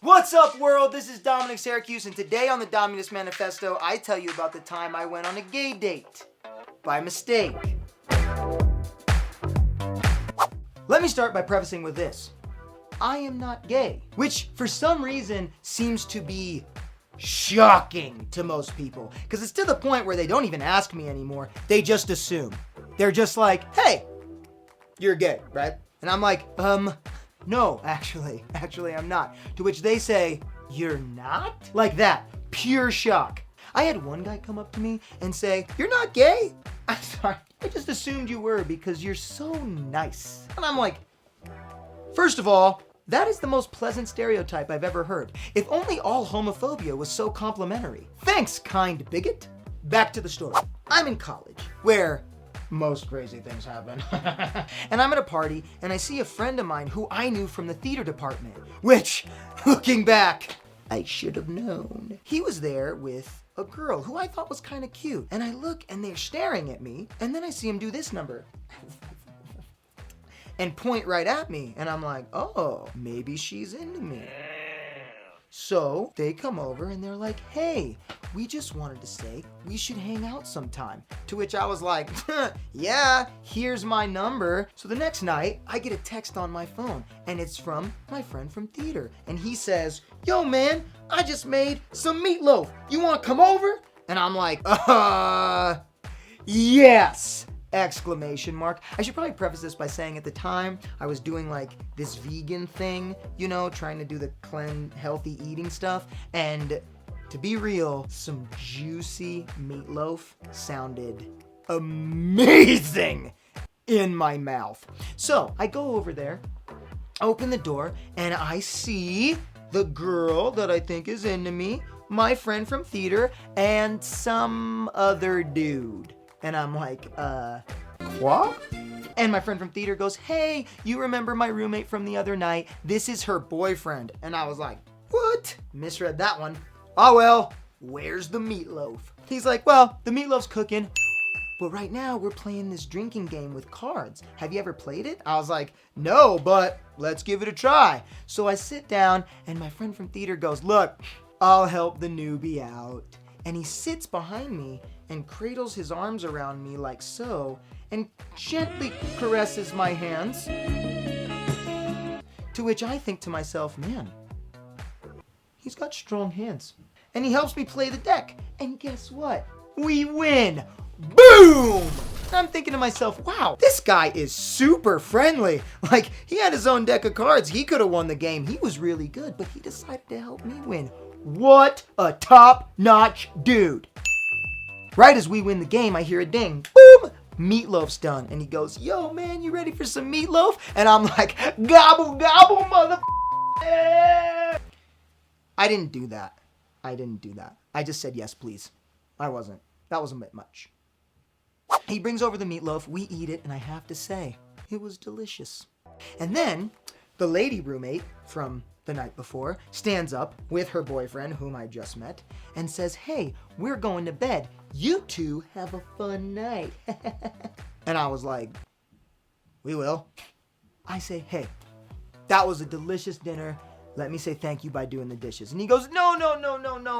What's up, world? This is Dominic, Syracuse, and today on the Dominus Manifesto, I tell you about the time I went on a gay date. By mistake. Let me start by prefacing with this. I am not gay, which for some reason seems to be shocking to most people, because it's to the point where they don't even ask me anymore. They just assume. They're just like, hey, you're gay, right? And I'm like, no, actually, I'm not. To which they say, you're not? Like that, pure shock. I had one guy come up to me and say, you're not gay? I'm sorry, I just assumed you were because you're so nice. And I'm like, first of all, that is the most pleasant stereotype I've ever heard. If only all homophobia was so complimentary. Thanks, kind bigot. Back to the story. I'm in college, where most crazy things happen. And I'm at a party, and I see a friend of mine who I knew from the theater department, which, looking back, I should have known. He was there with a girl who I thought was kind of cute. And I look, and they're staring at me, and then I see him do this number. And point right at me, and I'm like, oh, maybe she's into me. So they come over and they're like, hey, we just wanted to say we should hang out sometime. To which I was like, yeah, here's my number. So the next night, I get a text on my phone, and it's from my friend from theater. And he says, yo, man, I just made some meatloaf. You want to come over? And I'm like, yes! Exclamation mark. I should probably preface this by saying at the time I was doing like this vegan thing, you know, trying to do the healthy eating stuff. And to be real, some juicy meatloaf sounded amazing in my mouth. So I go over there, open the door, and I see the girl that I think is into me, my friend from theater, and some other dude. And I'm like, what? And my friend from theater goes, hey, you remember my roommate from the other night? This is her boyfriend. And I was like, what? Misread that one. Oh, well, where's the meatloaf? He's like, well, the meatloaf's cooking. But right now we're playing this drinking game with cards. Have you ever played it? I was like, no, but let's give it a try. So I sit down and my friend from theater goes, look, I'll help the newbie out. And he sits behind me and cradles his arms around me like so, and gently caresses my hands. To which I think to myself, man, he's got strong hands. And he helps me play the deck. And guess what? We win! Boom! And I'm thinking to myself, wow, this guy is super friendly. Like, he had his own deck of cards. He could have won the game. He was really good, but he decided to help me win. What a top-notch dude. Right as we win the game, I hear a ding. Boom! Meatloaf's done. And he goes, yo, man, you ready for some meatloaf? And I'm like, gobble, gobble, motherfucker. I didn't do that. I just said, yes, please. That wasn't a bit much. He brings over the meatloaf, we eat it, and I have to say, it was delicious. And then, the lady roommate from the night before stands up with her boyfriend, whom I just met, and says, hey, we're going to bed. You two have a fun night. And I was like, we will. I say, hey, that was a delicious dinner. Let me say thank you by doing the dishes. And he goes, no,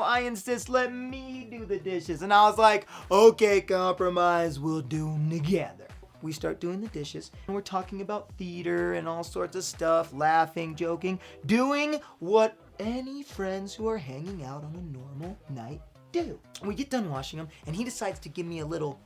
I insist, let me do the dishes. And I was like, okay, compromise, we'll do them together. We start doing the dishes, and we're talking about theater and all sorts of stuff, laughing, joking, doing what any friends who are hanging out on a normal night do. And we get done washing them, and he decides to give me a little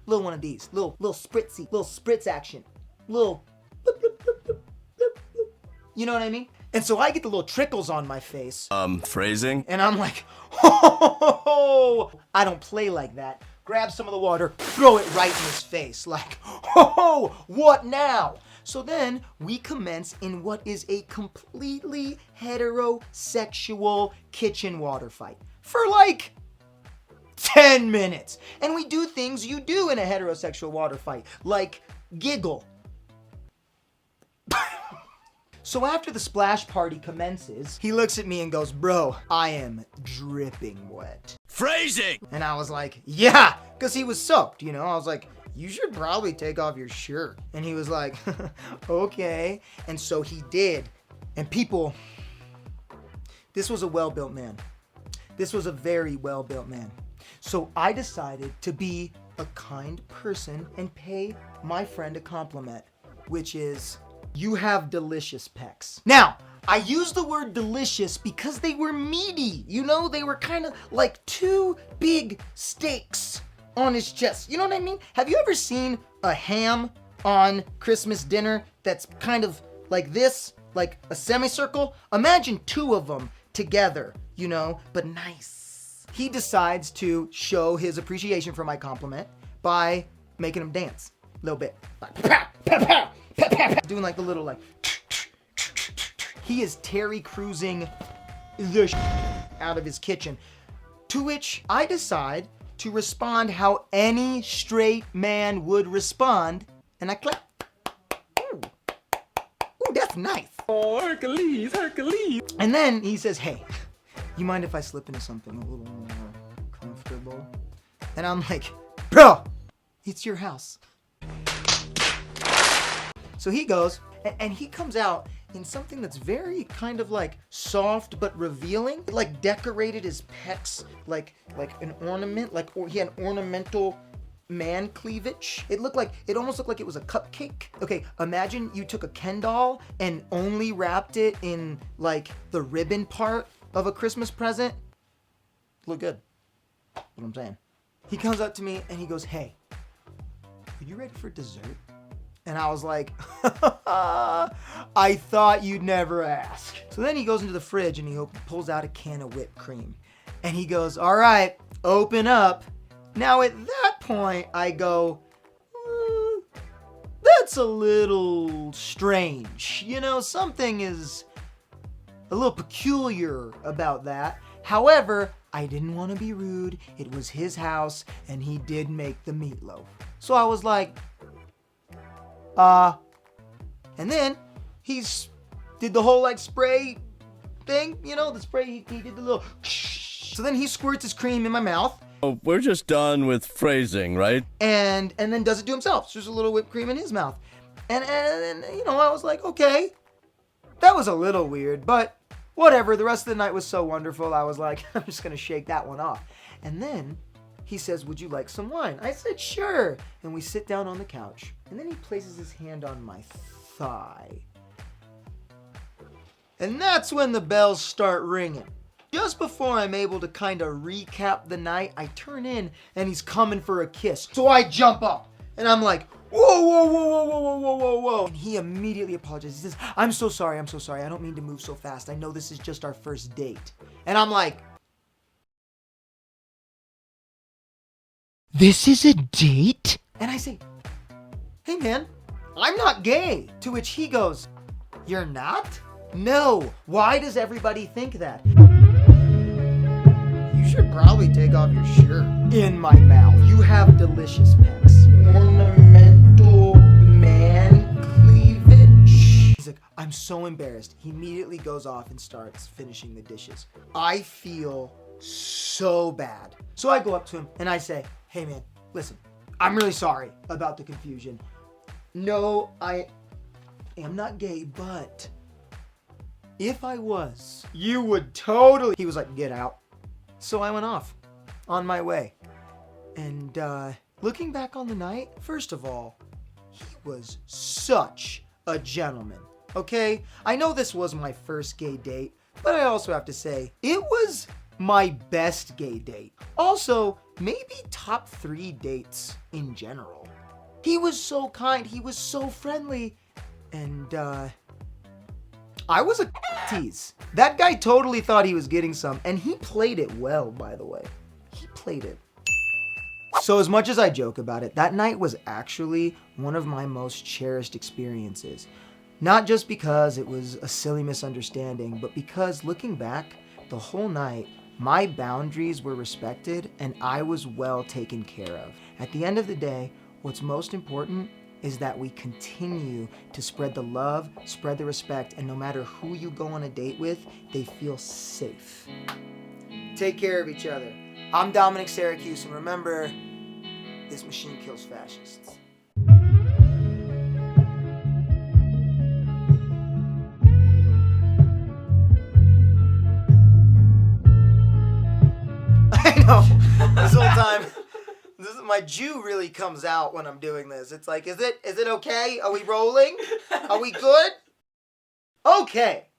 one of these, little spritz action, little bloop, bloop, bloop, bloop, bloop, bloop. You know what I mean? And so I get the little trickles on my face. Phrasing? And I'm like, ho, I don't play like that. Grab some of the water, throw it right in his face, like, ho, what now? So then we commence in what is a completely heterosexual kitchen water fight for like 10 minutes. And we do things you do in a heterosexual water fight, like giggle. So after the splash party commences, he looks at me and goes, bro, I am dripping wet. Phrasing! And I was like, yeah, because he was soaked, you know? I was like, you should probably take off your shirt. And he was like, okay. And so he did. And people, This was a well-built man. This was a very well-built man. So I decided to be a kind person and pay my friend a compliment, which is, you have delicious pecs. Now, I use the word delicious because they were meaty. You know, they were kind of like two big steaks on his chest. You know what I mean? Have you ever seen a ham on Christmas dinner that's kind of like this, like a semicircle? Imagine two of them together, you know, but nice. He decides to show his appreciation for my compliment by making him dance a little bit. Like, pow, pow, pow, pow, pow, pow. Doing like the little like. He is Terry cruising the out of his kitchen. To which I decide to respond how any straight man would respond. And I clap. Ooh, that's nice. Oh, Hercules, Hercules. And then he says, hey, you mind if I slip into something a little more comfortable? And I'm like, bro, it's your house. So he goes, and he comes out in something that's very kind of like soft but revealing. It like decorated his pecs like an ornament, like, or he had ornamental man cleavage. It almost looked like it was a cupcake. Okay, imagine you took a Ken doll and only wrapped it in like the ribbon part of a Christmas present. Look good. That's what I'm saying. He comes up to me and he goes, hey, are you ready for dessert? And I was like, I thought you'd never ask. So then he goes into the fridge and he pulls out a can of whipped cream. And he goes, all right, open up. Now at that point, I go, that's a little strange. You know, something is a little peculiar about that. However, I didn't want to be rude. It was his house and he did make the meatloaf. So I was like, and then did the whole like spray thing, you know, the spray, he did the little, so then he squirts his cream in my mouth. Oh, we're just done with phrasing, right? And then does it to himself. So there's a little whipped cream in his mouth. And you know, I was like, okay, that was a little weird, but whatever. The rest of the night was so wonderful. I was like, I'm just going to shake that one off. And then he says, would you like some wine? I said, sure. And we sit down on the couch. And then he places his hand on my thigh. And that's when the bells start ringing. Just before I'm able to kind of recap the night, I turn in and he's coming for a kiss. So I jump up and I'm like, whoa, whoa, whoa, whoa, whoa, whoa, whoa, whoa, whoa. And he immediately apologizes. He says, I'm so sorry. I don't mean to move so fast. I know this is just our first date. And I'm like, this is a date? And I say, hey man, I'm not gay. To which he goes, you're not? No. Why does everybody think that? You should probably take off your shirt. In my mouth. You have delicious pecs. Ornamental man cleavage. He's like, I'm so embarrassed. He immediately goes off and starts finishing the dishes. I feel so bad. So I go up to him and I say, hey man, listen, I'm really sorry about the confusion. No, I am not gay, but if I was, you would totally. He was like, get out. So I went off on my way. And looking back on the night, first of all, he was such a gentleman. Okay? I know this was my first gay date, but I also have to say, it was my best gay date. Also, maybe top 3 dates in general. He was so kind, he was so friendly, and I was a tease. That guy totally thought he was getting some, and he played it well, by the way. He played it. So as much as I joke about it, that night was actually one of my most cherished experiences. Not just because it was a silly misunderstanding, but because looking back, the whole night, my boundaries were respected and I was well taken care of. At the end of the day, what's most important is that we continue to spread the love, spread the respect, and no matter who you go on a date with, they feel safe. Take care of each other. I'm Dominic, Syracuse, and remember, this machine kills fascists. know. This whole time, my Jew really comes out when I'm doing this. It's like, is it okay? Are we rolling? Are we good? Okay.